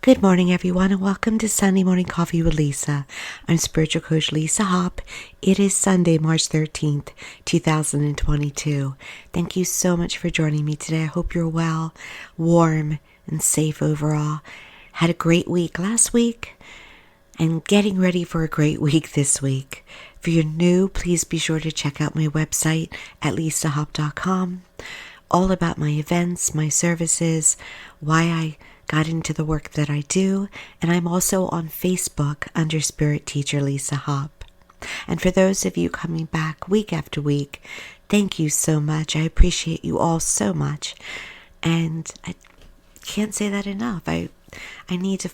Good morning, everyone, and welcome to Sunday Morning Coffee with Lisa. I'm Spiritual Coach Lisa Hopp. It is Sunday, March 13th, 2022. Thank you so much for joining me today. I hope you're well, warm, and safe overall. Had a great week last week and getting ready for a great week this week. If you're new, please be sure to check out my website at lisahopp.com. All about my events, my services, why I got into the work that I do, and I'm also on Facebook under Spirit Teacher Lisa Hopp. And for those of you coming back week after week, thank you so much. I appreciate you all so much, and I can't say that enough. I need to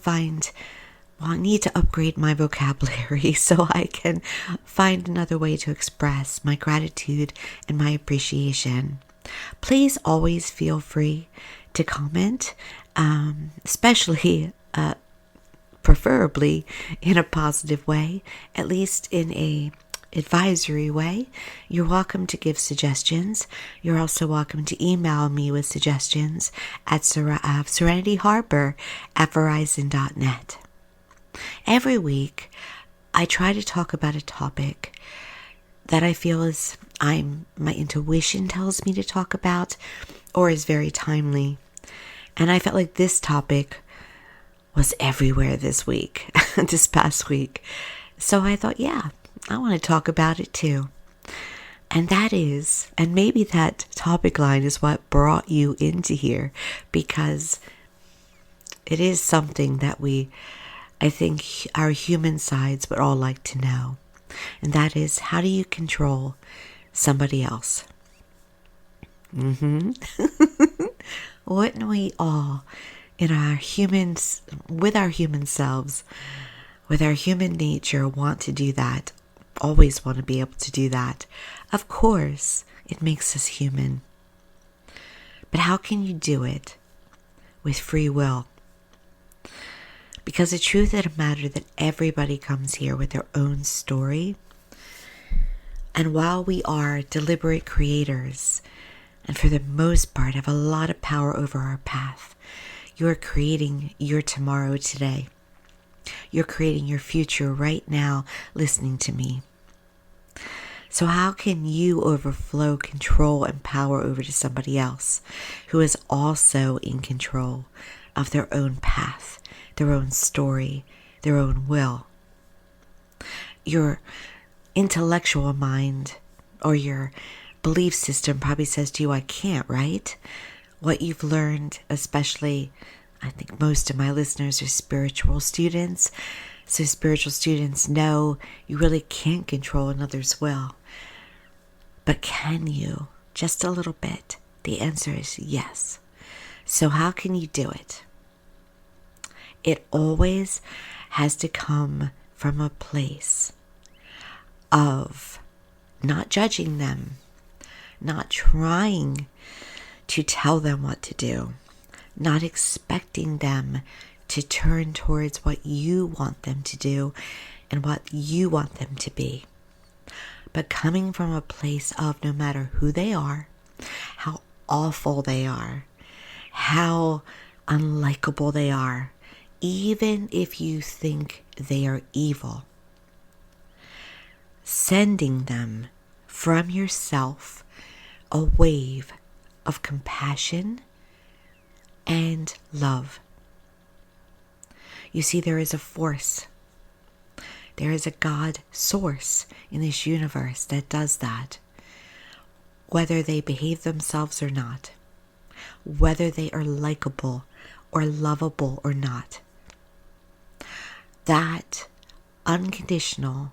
upgrade my vocabulary so I can find another way to express my gratitude and my appreciation. Please always feel free to comment, especially preferably in a positive way, at least in a advisory way. You're welcome to give suggestions. You're also welcome to email me with suggestions at serenityharbor@verizon.net. Every week, I try to talk about a topic that I feel my intuition tells me to talk about or is very timely. And I felt like this topic was everywhere this week, this past week. So I thought, I want to talk about it too. And that is, and maybe that topic line is what brought you into here, because it is something that I think our human sides would all like to know. And that is, how do you control somebody else? Wouldn't we all, with our human selves, with our human nature, want to do that? Always want to be able to do that. Of course, it makes us human. But how can you do it with free will? Because the truth of the matter is that everybody comes here with their own story. And while we are deliberate creators, and for the most part have a lot of power over our path, you're creating your tomorrow today. You're creating your future right now listening to me. So how can you overflow control and power over to somebody else who is also in control of their own path, their own story, their own will? Your intellectual mind or your belief system probably says to you, I can't, right? What you've learned, especially, I think most of my listeners are spiritual students. So spiritual students know you really can't control another's will. But can you? Just a little bit. The answer is yes. So how can you do it? It always has to come from a place of not judging them, not trying to tell them what to do, not expecting them to turn towards what you want them to do and what you want them to be, but coming from a place of no matter who they are, how awful they are, how unlikable they are, even if you think they are evil, sending them from yourself a wave of compassion and love. You see, there is a force. There is a God source in this universe that does that. Whether they behave themselves or not, whether they are likable or lovable or not, that unconditional,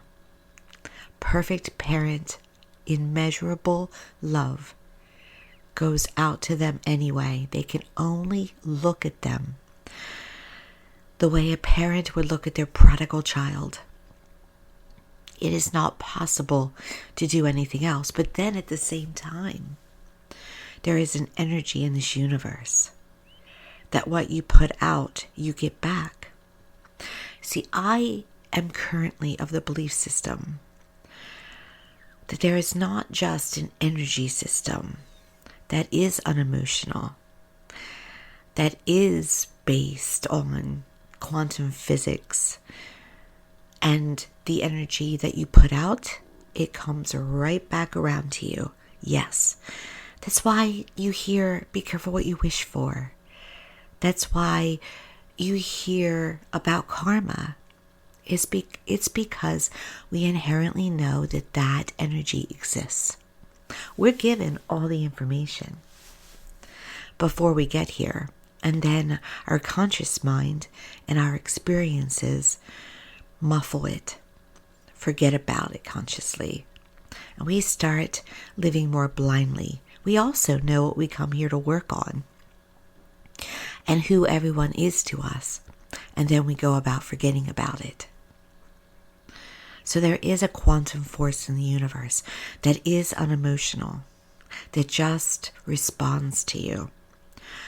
perfect parent, immeasurable love goes out to them anyway. They can only look at them the way a parent would look at their prodigal child. It is not possible to do anything else. But then at the same time, there is an energy in this universe that what you put out, you get back. See, I am currently of the belief system that there is not just an energy system that is unemotional, that is based on quantum physics, and the energy that you put out, it comes right back around to you. Yes. That's why you hear, be careful what you wish for. That's why you hear about karma. It's because we inherently know that that energy exists. We're given all the information before we get here. And then our conscious mind and our experiences muffle it, forget about it consciously. And we start living more blindly. We also know what we come here to work on and who everyone is to us. And then we go about forgetting about it. So there is a quantum force in the universe that is unemotional, that just responds to you.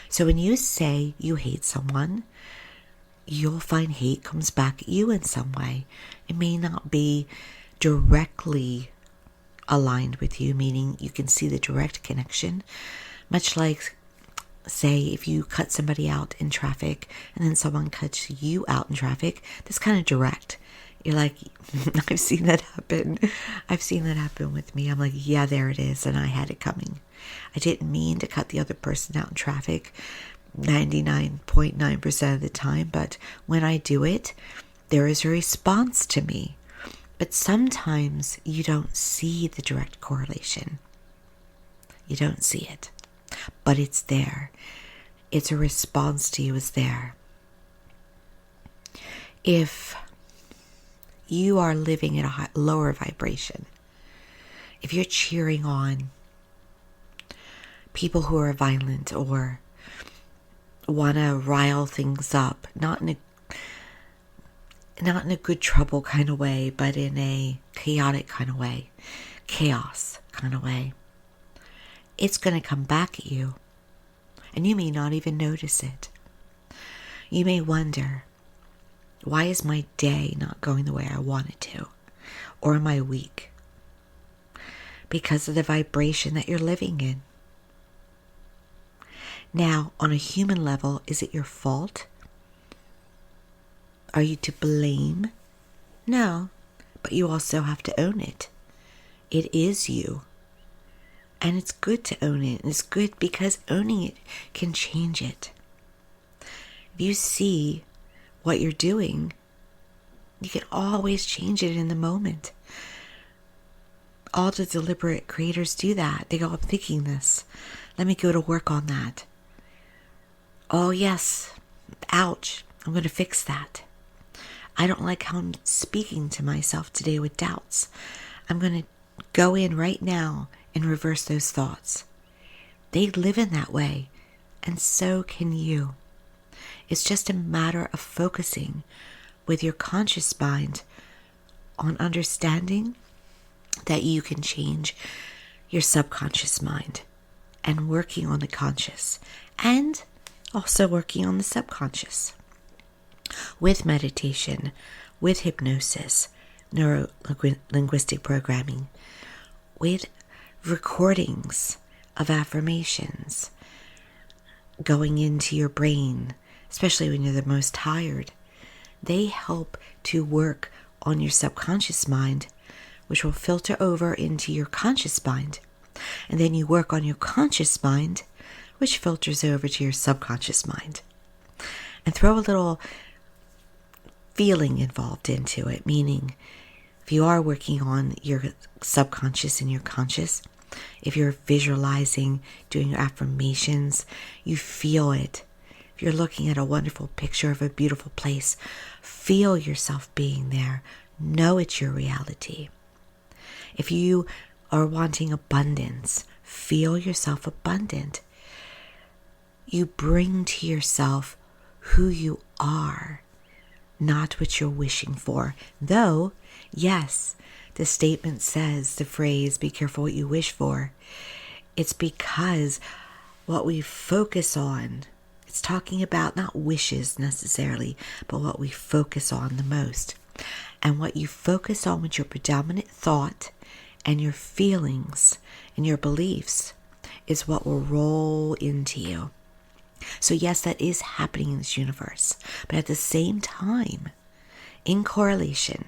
So when you say you hate someone, you'll find hate comes back at you in some way. It may not be directly aligned with you, meaning you can see the direct connection. Much like, say, if you cut somebody out in traffic and then someone cuts you out in traffic, that's kind of direct. You're like, I've seen that happen. I've seen that happen with me. I'm like, yeah, there it is. And I had it coming. I didn't mean to cut the other person out in traffic 99.9% of the time. But when I do it, there is a response to me. But sometimes you don't see the direct correlation. You don't see it. But it's there. It's a response to you is there. If you are living at a lower vibration, if you're cheering on people who are violent or want to rile things up, not in a good trouble kind of way, but in a chaotic kind of way, chaos kind of way, it's going to come back at you. And you may not even notice it. You may wonder, why is my day not going the way I want it to? Or my week? Because of the vibration that you're living in. Now, on a human level, is it your fault? Are you to blame? No, but you also have to own it. It is you. And it's good to own it. And it's good because owning it can change it. If you see what you're doing, you can always change it in the moment. All the deliberate creators do that. They go, I'm thinking this. Let me go to work on that. Oh yes, ouch, I'm going to fix that. I don't like how I'm speaking to myself today with doubts. I'm going to go in right now and reverse those thoughts. They live in that way, and so can you. It's just a matter of focusing with your conscious mind on understanding that you can change your subconscious mind and working on the conscious and also working on the subconscious with meditation, with hypnosis, neuro-linguistic programming, with recordings of affirmations going into your brain, especially when you're the most tired. They help to work on your subconscious mind, which will filter over into your conscious mind. And then you work on your conscious mind, which filters over to your subconscious mind. And throw a little feeling involved into it, meaning if you are working on your subconscious and your conscious, if you're visualizing, doing your affirmations, you feel it. If you're looking at a wonderful picture of a beautiful place, feel yourself being there. Know it's your reality. If you are wanting abundance, feel yourself abundant. You bring to yourself who you are, not what you're wishing for. Though, yes, the statement says, the phrase, be careful what you wish for. It's because what we focus on, it's talking about not wishes necessarily, but what we focus on the most. And what you focus on with your predominant thought and your feelings and your beliefs is what will roll into you. So yes, that is happening in this universe. But at the same time, in correlation,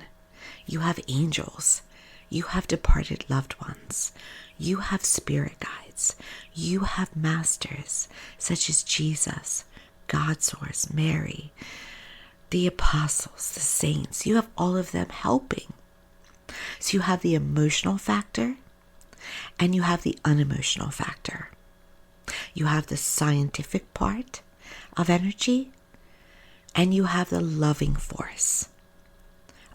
you have angels, you have departed loved ones, you have spirit guides, you have masters such as Jesus, God Source, Mary, the apostles, the saints. You have all of them helping. So you have the emotional factor and you have the unemotional factor. You have the scientific part of energy and you have the loving force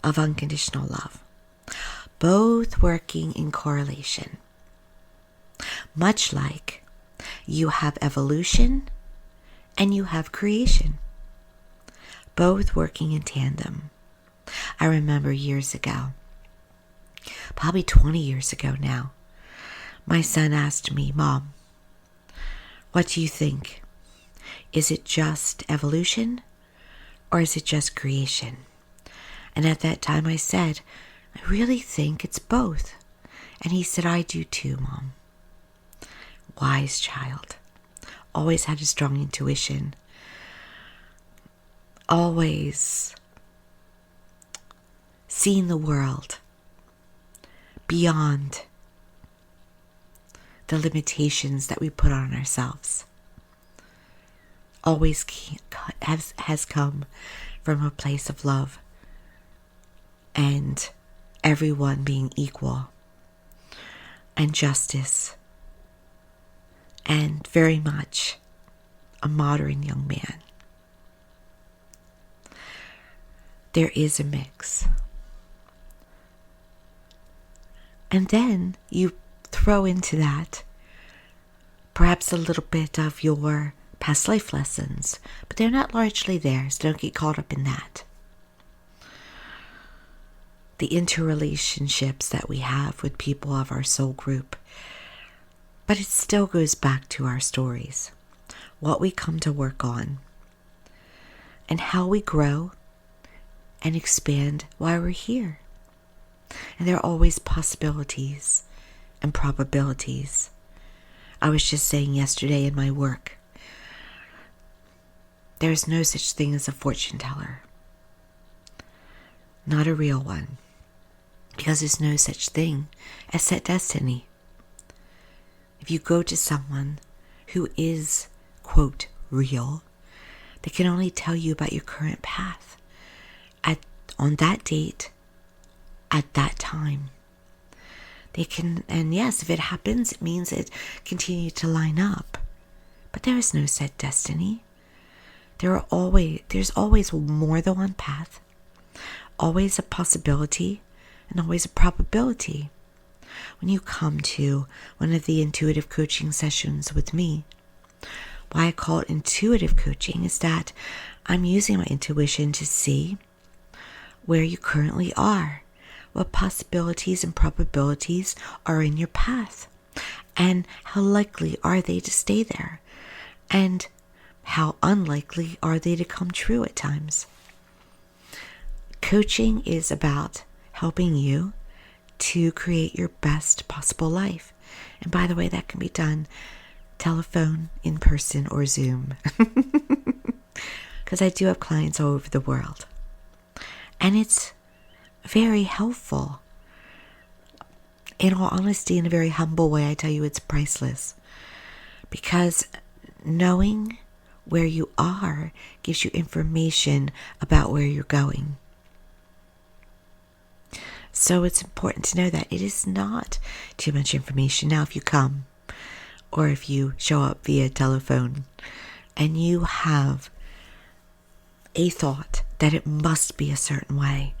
of unconditional love, both working in correlation. Much like you have evolution and you have creation, both working in tandem. I remember years ago, probably 20 years ago now, my son asked me, "Mom, what do you think? Is it just evolution or is it just creation?" And at that time I said, "I really think it's both." And he said, "I do too, Mom." Wise child. Always had a strong intuition. Always seeing the world beyond the limitations that we put on ourselves. Always has come from a place of love and everyone being equal and justice, and very much a modern young man. There is a mix. And then you throw into that perhaps a little bit of your past life lessons, but they're not largely there, so don't get caught up in that. The interrelationships that we have with people of our soul group, but it still goes back to our stories, what we come to work on, and how we grow and expand while we're here. And there are always possibilities and probabilities. I was just saying yesterday in my work, there is no such thing as a fortune teller. Not a real one. Because there's no such thing as set destiny. If you go to someone who is, quote, real, they can only tell you about your current path on that date, at that time. They can, and yes, if it happens, it means it continued to line up. But there is no set destiny. There's always more than one path, always a possibility, and always a probability. When you come to one of the intuitive coaching sessions with me, why I call it intuitive coaching is that I'm using my intuition to see where you currently are, what possibilities and probabilities are in your path, and how likely are they to stay there, and how unlikely are they to come true at times. Coaching is about helping you to create your best possible life. And by the way, that can be done telephone, in person, or Zoom. Because I do have clients all over the world. And it's very helpful. In all honesty, in a very humble way, I tell you it's priceless. Because knowing where you are gives you information about where you're going. So it's important to know that it is not too much information. Now, if you come or if you show up via telephone and you have a thought that it must be a certain way,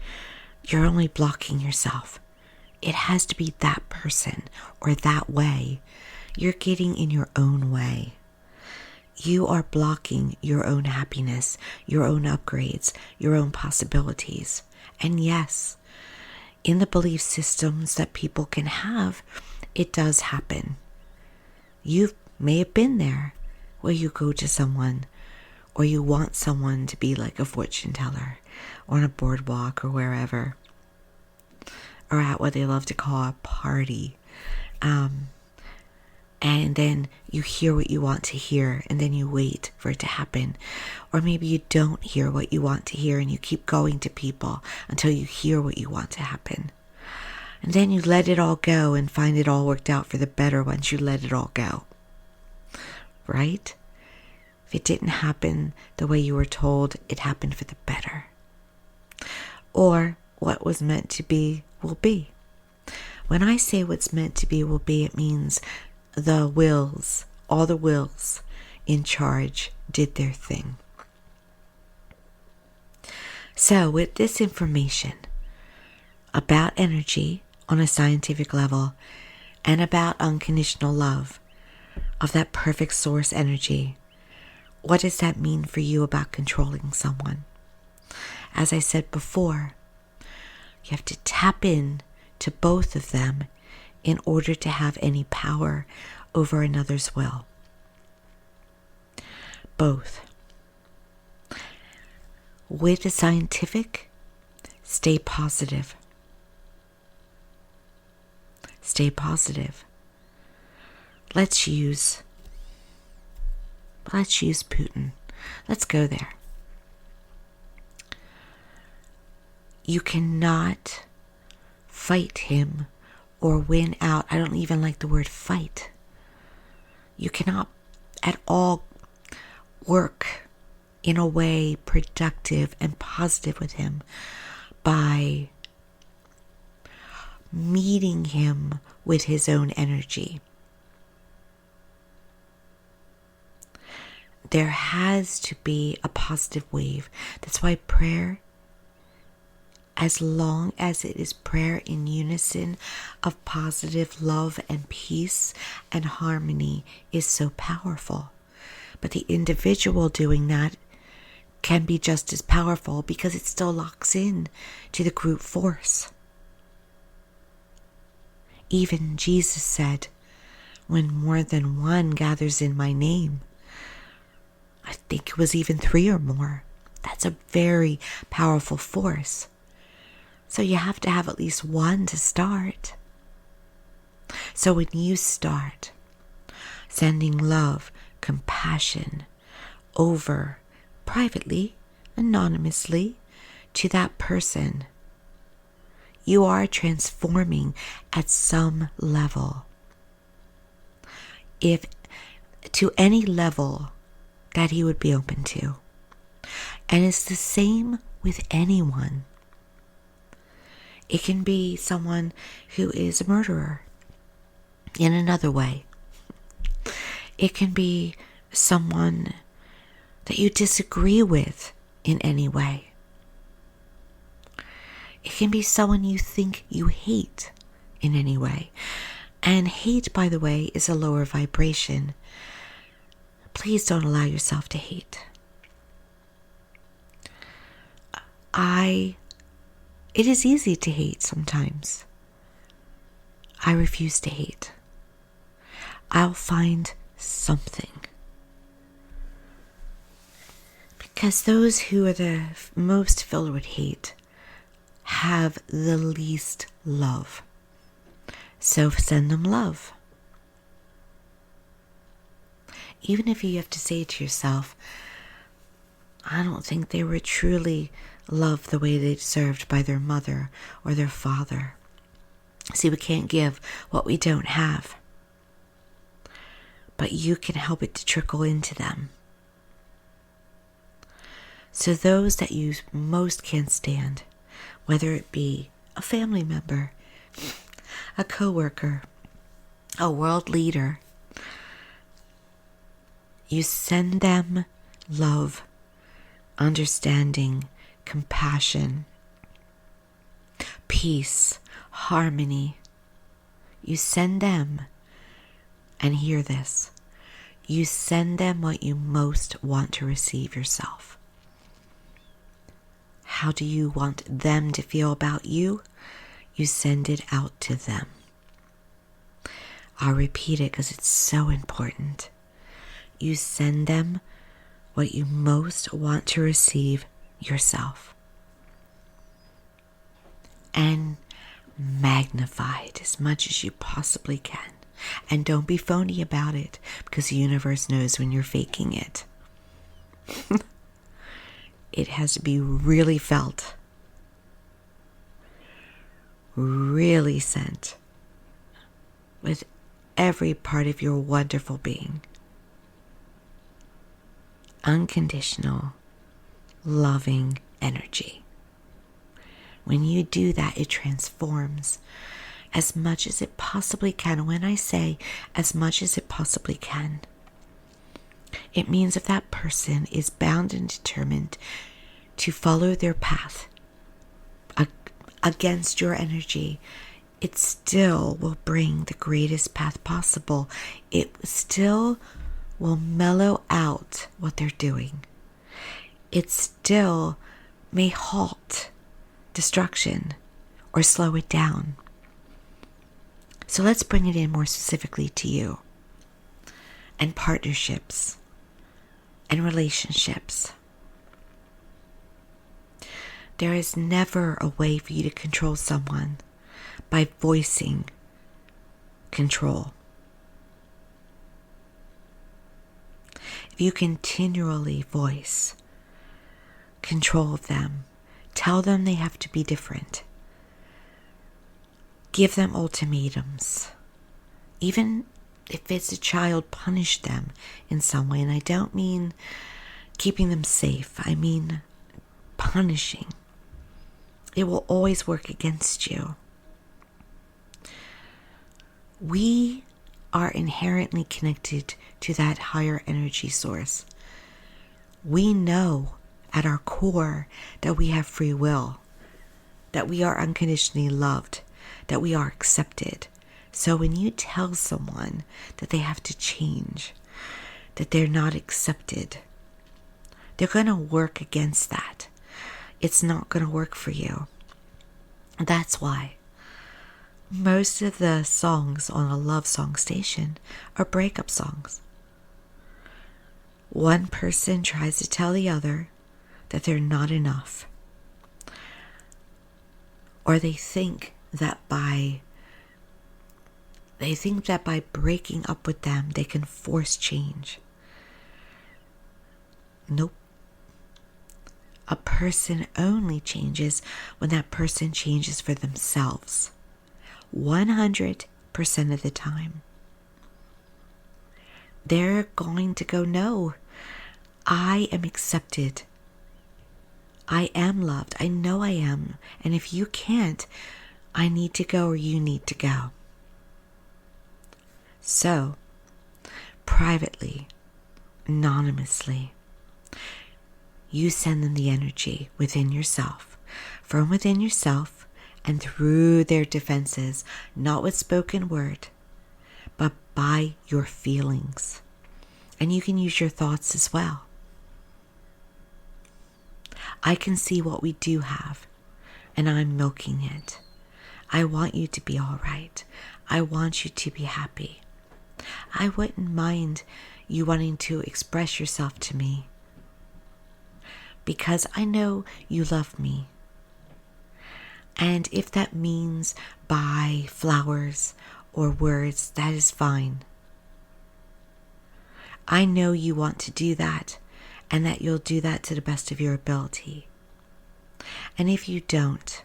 you're only blocking yourself. It has to be that person or that way. You're getting in your own way. You are blocking your own happiness, your own upgrades, your own possibilities. And yes, in the belief systems that people can have, it does happen. You may have been there where you go to someone or you want someone to be like a fortune teller or on a boardwalk or wherever, or at what they love to call a party. and then you hear what you want to hear, and then you wait for it to happen. Or maybe you don't hear what you want to hear and you keep going to people until you hear what you want to happen. And then you let it all go and find it all worked out for the better once you let it all go. Right? If it didn't happen the way you were told, it happened for the better. Or what was meant to be will be. When I say what's meant to be will be, it means the wills, all the wills in charge did their thing. So with this information about energy on a scientific level and about unconditional love of that perfect source energy, what does that mean for you about controlling someone? As I said before, you have to tap in to both of them in order to have any power over another's will. Both. With the scientific, stay positive. Stay positive. Let's use Putin. Let's go there. You cannot fight him or win out. I don't even like the word fight. You cannot at all work in a way productive and positive with him by meeting him with his own energy. There has to be a positive wave. That's why prayer, as long as it is prayer in unison of positive love and peace and harmony, is so powerful. But the individual doing that can be just as powerful because it still locks in to the group force. Even Jesus said, when more than one gathers in my name, I think it was even 3 or more. That's a very powerful force. So you have to have at least one to start. So when you start sending love, compassion over privately, anonymously to that person, you are transforming at some level. If to any level that he would be open to. And it's the same with anyone. It can be someone who is a murderer in another way. It can be someone that you disagree with in any way. It can be someone you think you hate in any way. And hate, by the way, is a lower vibration. Please don't allow yourself to hate. It is easy to hate sometimes. I refuse to hate. I'll find something. Because those who are the most filled with hate have the least love. So send them love. Even if you have to say to yourself, I don't think they were truly loved the way they deserved by their mother or their father. See, we can't give what we don't have. But you can help it to trickle into them. So those that you most can't stand, whether it be a family member, a coworker, a world leader, you send them love, understanding, compassion, peace, harmony. You send them, and hear this, you send them what you most want to receive yourself. How do you want them to feel about you? You send it out to them. I'll repeat it because it's so important. You send them what you most want to receive yourself. And magnify it as much as you possibly can. And don't be phony about it, because the universe knows when you're faking it. It has to be really felt, really sent with every part of your wonderful being. Unconditional, loving energy. When you do that, it transforms as much as it possibly can. When I say as much as it possibly can, it means if that person is bound and determined to follow their path against your energy, it still will bring the greatest path possible. It still will mellow out what they're doing. It still may halt destruction or slow it down. So let's bring it in more specifically to you and partnerships and relationships. There is never a way for you to control someone by voicing control. If you continually voice control of them, tell them they have to be different, give them ultimatums, even if it's a child, punish them in some way. And I don't mean keeping them safe, I mean punishing. It will always work against you. We are inherently connected to that higher energy source. We know at our core that we have free will, that we are unconditionally loved, that we are accepted. So when you tell someone that they have to change, that they're not accepted, they're going to work against that. It's not going to work for you. That's why most of the songs on a love song station are breakup songs. One person tries to tell the other that they're not enough. Or they think that by breaking up with them, they can force change. Nope. A person only changes when that person changes for themselves. 100% of the time. They're going to go, no, I am accepted. I am loved. I know I am. And if you can't, I need to go or you need to go. So, privately, anonymously, you send them the energy within yourself, from within yourself and through their defenses, not with spoken word, but by your feelings. And you can use your thoughts as well. I can see what we do have, and I'm milking it. I want you to be all right. I want you to be happy. I wouldn't mind you wanting to express yourself to me, because I know you love me. And if that means by flowers or words, that is fine. I know you want to do that, and that you'll do that to the best of your ability. And if you don't,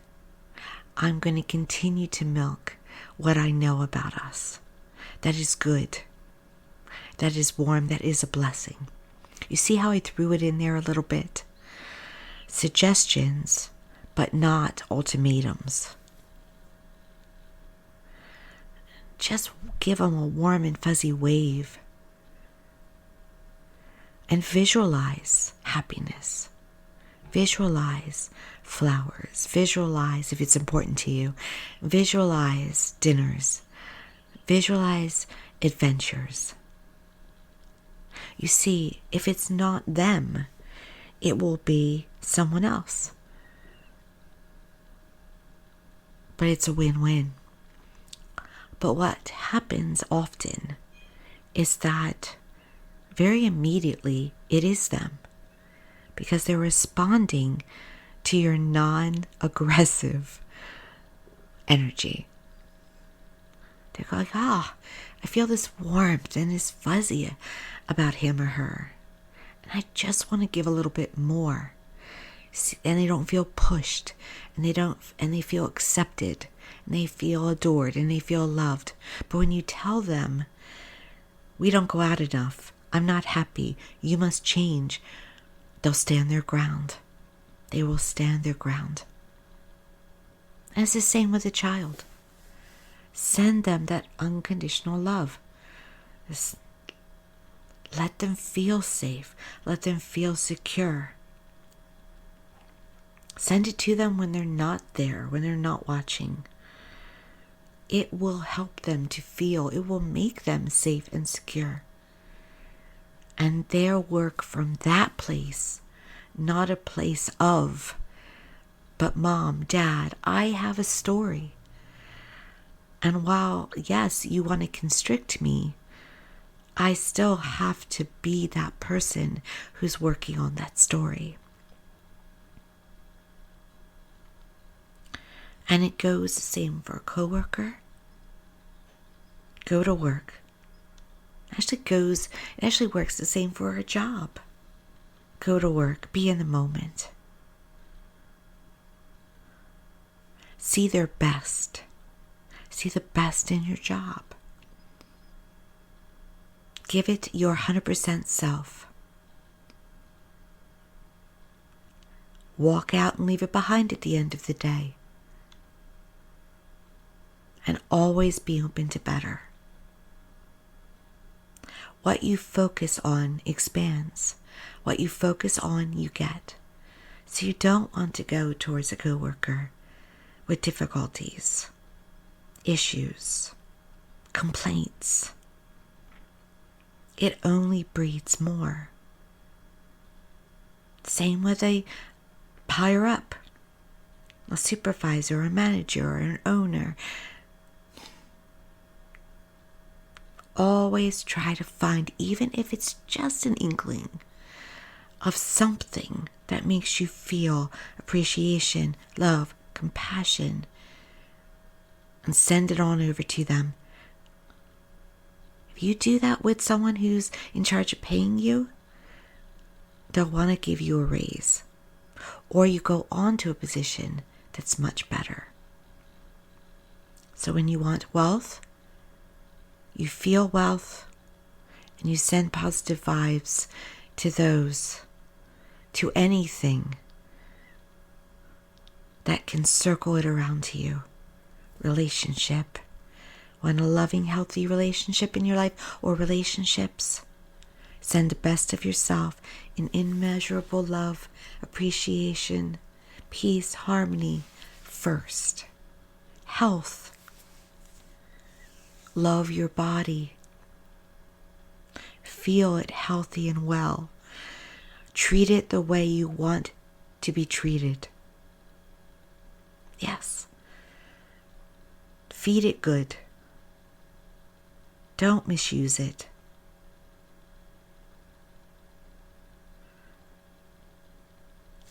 I'm going to continue to milk what I know about us. That is good. That is warm. That is a blessing. You see how I threw it in there a little bit? Suggestions, but not ultimatums. Just give them a warm and fuzzy wave. And visualize happiness. Visualize flowers. Visualize, if it's important to you, visualize dinners. Visualize adventures. You see, if it's not them, it will be someone else. But it's a win-win. But what happens often is that very immediately it is them, because they're responding to your non-aggressive energy. They're like, I feel this warmth and this fuzzy about him or her. And I just want to give a little bit more. And they don't feel pushed, and they feel accepted, and they feel adored, and they feel loved. But when you tell them, we don't go out enough, I'm not happy, you must change, they'll stand their ground. They will stand their ground. And it's the same with a child. Send them that unconditional love. Let them feel safe. Let them feel secure. Send it to them when they're not there, when they're not watching. It will help them to feel, it will make them safe and secure. And they'll work from that place, not a place of, but Mom, Dad, I have a story. And while, yes, you want to constrict me, I still have to be that person who's working on that story. And it goes the same for a coworker. Go to work. It actually works the same for a job. Go to work. Be in the moment. See their best. See the best in your job. Give it your 100% self. Walk out and leave it behind at the end of the day. And always be open to better. What you focus on expands. What you focus on, you get. So you don't want to go towards a coworker with difficulties, issues, complaints. It only breeds more. Same with a higher up, a supervisor, a manager, or an owner. Always try to find, even if it's just an inkling of something that makes you feel appreciation, love, compassion, and send it on over to them. If you do that with someone who's in charge of paying you, they'll want to give you a raise. Or you go on to a position that's much better. So when you want wealth, you feel wealth, and you send positive vibes to those, to anything that can circle it around to you. Relationship. Want a loving, healthy relationship in your life, or relationships? Send the best of yourself in immeasurable love, appreciation, peace, harmony first. Health. Love your body. Feel it healthy and well. Treat it the way you want to be treated. Yes. Feed it good. Don't misuse it.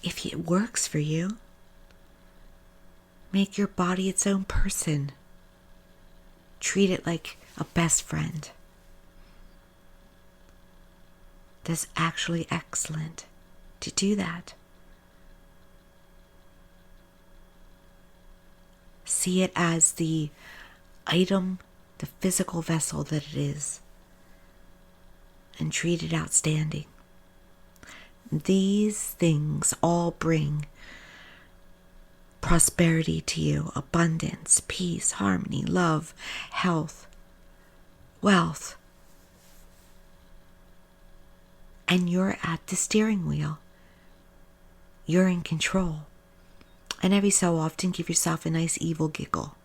If it works for you, make your body its own person. Treat it like a best friend. That's actually excellent to do that. See it as the item, the physical vessel that it is, and treat it outstanding. These things all bring prosperity to you, abundance, peace, harmony, love, health, wealth. And you're at the steering wheel. You're in control. And every so often give yourself a nice evil giggle.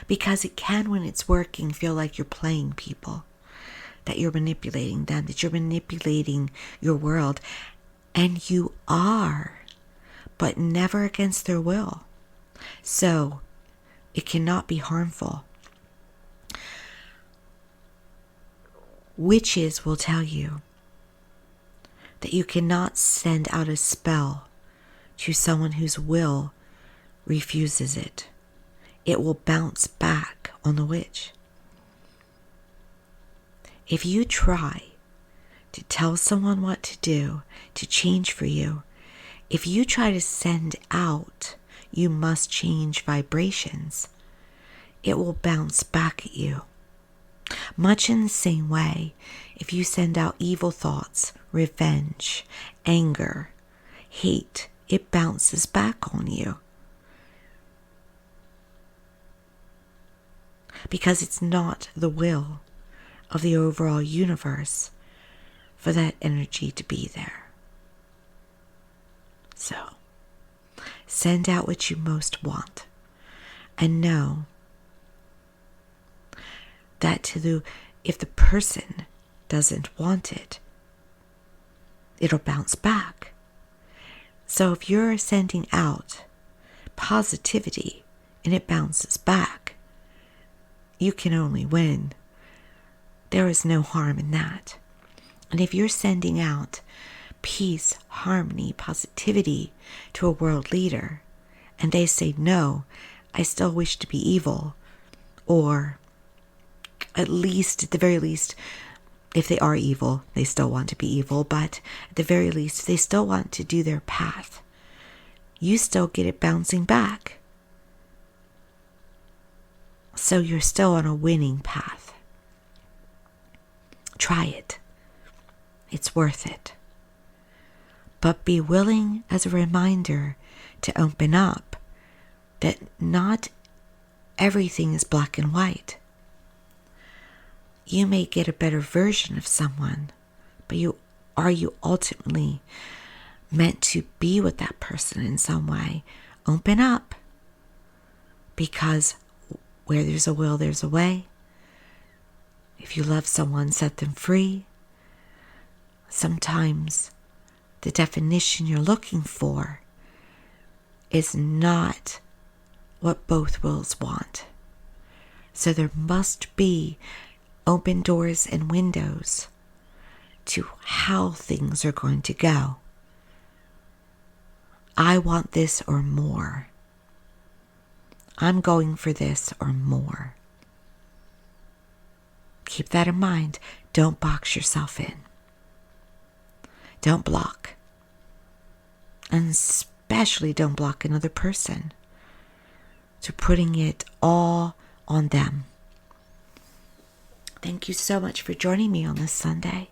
Because it can, when it's working, feel like you're playing people, that you're manipulating them, that you're manipulating your world. And you are, but never against their will. So it cannot be harmful. Witches will tell you that you cannot send out a spell to someone whose will refuses it. it will bounce back on the witch. If you try to tell someone what to do, to change for you, if you try to send out, you must change vibrations, it will bounce back at you. Much in the same way, if you send out evil thoughts, revenge, anger, hate, it bounces back on you. Because it's not the will of the overall universe for that energy to be there. So, send out what you most want, and know that if the person doesn't want it, it'll bounce back. So if you're sending out positivity and it bounces back, you can only win. There is no harm in that. And if you're sending out peace, harmony, positivity to a world leader, and they say, no, I still wish to be evil, or at the very least, if they are evil, they still want to be evil, but at the very least, they still want to do their path, you still get it bouncing back. So you're still on a winning path. Try it. It's worth it. But be willing as a reminder to open up that not everything is black and white. You may get a better version of someone, but are you ultimately meant to be with that person in some way? Open up. Because where there's a will, there's a way. If you love someone, set them free. Sometimes the definition you're looking for is not what both wills want. So there must be open doors and windows to how things are going to go. I want this or more. I'm going for this or more. Keep that in mind. Don't box yourself in. Don't block. And especially don't block another person. So putting it all on them. Thank you so much for joining me on this Sunday.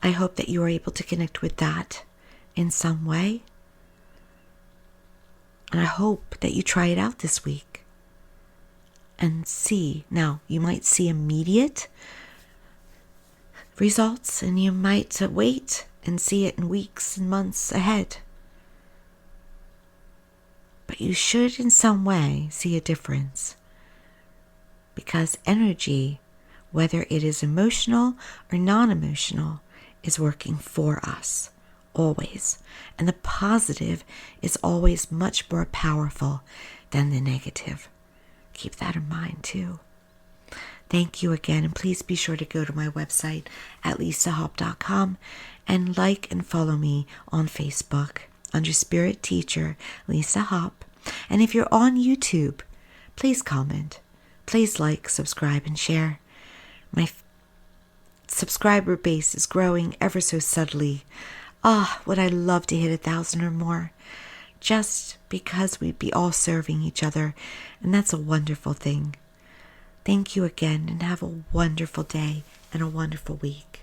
I hope that you are able to connect with that in some way. And I hope that you try it out this week and see. Now, you might see immediate results, and you might wait and see it in weeks and months ahead. But you should in some way see a difference, because energy, whether it is emotional or non-emotional, is working for us, always. And the positive is always much more powerful than the negative. Keep that in mind too. Thank you again, and please be sure to go to my website at lisahop.com and like and follow me on Facebook under Spirit Teacher Lisa Hop. And if you're on YouTube, please comment, please like, subscribe, and share. My subscriber base is growing ever so subtly. Would I love to hit 1,000 or more, just because we'd be all serving each other, and that's a wonderful thing. Thank you again, and have a wonderful day and a wonderful week.